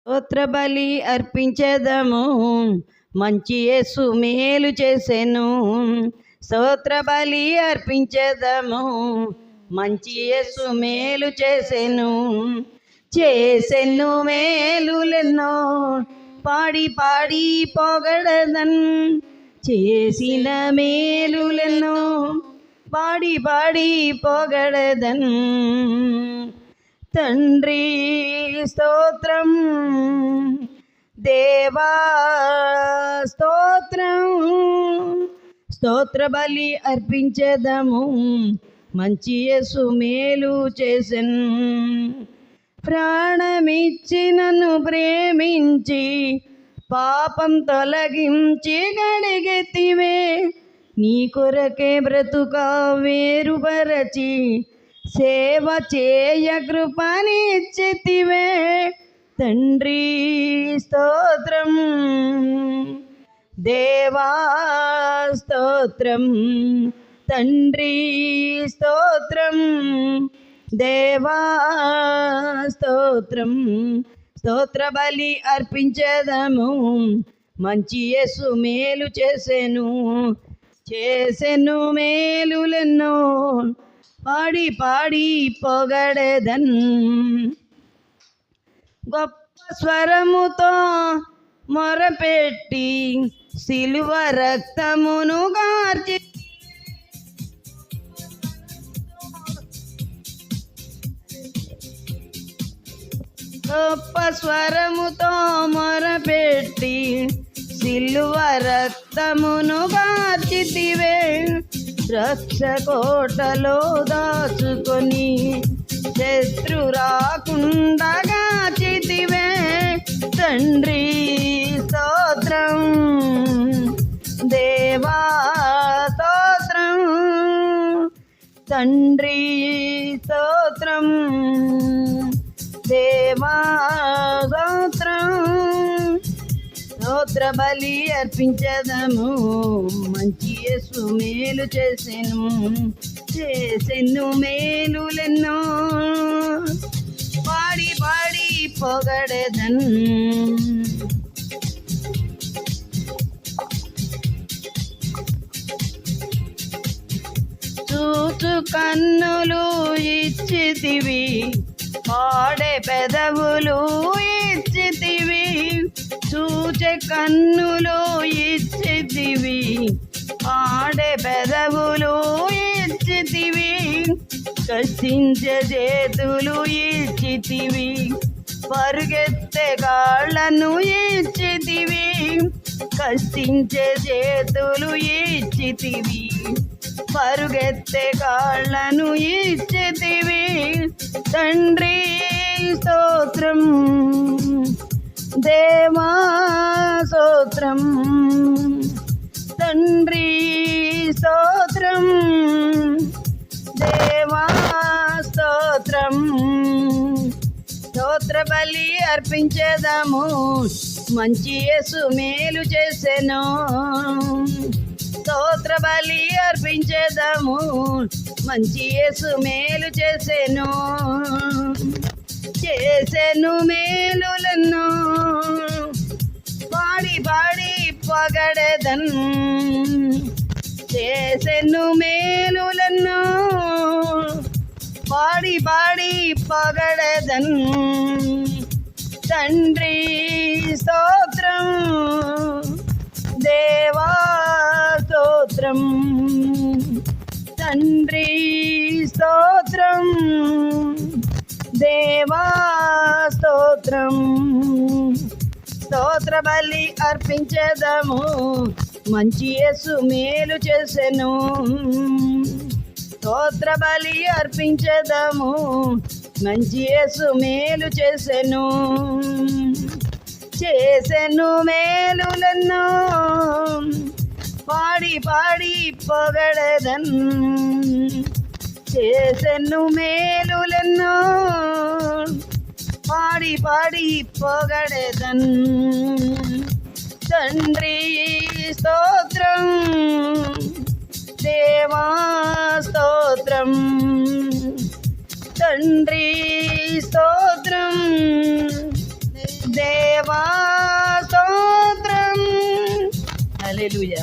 స్తోత్ర బలి అర్పించేదము, మంచి యేసు మేలు చేసెను. స్తోత్ర బలి అర్పించేదము, మంచి యేసు మేలు చేసెను. చేసెను మేలులెన్నో పాడి పాడి పొగడదన్, చేసిన మేలులెన్నో పాడి పాడి పొగడదన్. తండ్రి స్తోత్రం, దేవా స్తోత్రం. స్తోత్ర బలి అర్పించేదము, మంచి యేసు మేలు చేసెన్. ప్రాణమిచ్చి నన్ను ప్రేమించి పాపం తొలగించి గడిగెత్తివే. నీ కొరకే బ్రతుకా వేరుపరచి సేవ చేయ కృపనిచ్చితివే. తండ్రి స్తోత్రం, దేవా స్తోత్రం. తండ్రి స్తోత్రం, దేవా స్తోత్రం. స్తోత్ర బలి అర్పించేదము, మంచి యేసు మేలు చేసెను. చేసెను మేలులెన్నో పాడి పాడి పొగడెదన్. గొప్ప స్వరముతో మొరపెట్టి సిలువ రక్తమును గార్చి, గొప్ప స్వరముతో మొరపెట్టి సిలువ రక్తమును గార్చితివే. రక్షకోటలో దాచుకొని శత్రు రాకుండా గాచితివే. తండ్రి స్తోత్రం, దేవా స్తోత్రం. తండ్రి స్తోత్రం, దేవా స్తోత్రం. స్తోత్ర బలి అర్పించదము, మంచి యేసు మేలు చేసెను. చేసెను మేలులెన్నో పాడి పాడి పొగడెదన్. చూచు కన్నులు ఇచ్చితివి, పాడే పెదవులు ఇచ్చితివి. చూచే కన్నులు ఇచ్చితివి, పాడే పెదవులు ఇచ్చితివి. కష్టించే చేతులు ఇచ్చితివి, పరుగెత్తే కాళ్ళను ఇచ్చితివి. కష్టించే చేతులు ఇచ్చితివి, పరుగెత్తే కాళ్ళను ఇచ్చితివి. తండ్రి స్తోత్రం, దేవా స్తోత్రం. తండ్రి స్తోత్రం, దేవా స్తోత్రం. స్తోత్ర బలి అర్పించేదము, మంచి యేసు మేలు చేసెను. స్తోత్ర బలి అర్పించేదము, మంచి యేసు మేలు చేసెను. చేసెను మేలులెన్నో పాడి పాడి పొగడెదన్. చేసెను మేలులెన్నో పాడి పాడి పొగడెదన్. తండ్రి స్తోత్రం, దేవా స్తోత్రం. తండ్రి స్తోత్రం, దేవా స్తోత్రం. స్తోత్ర బలి అర్పించేదము, మంచి యేసు మేలు చేసెను. స్తోత్ర బలి అర్పించేదము, మంచి యేసు మేలు చేసెను. చేసెను మేలులెన్నో పాడి పాడి పొగడెదన్. చేసెను మేలులెన్నో పాడి పాడి పొగడెదన్. తండ్రి స్తోత్రం, దేవా స్తోత్రం. తండ్రి స్తోత్రం, దేవా హల్లెలూయా.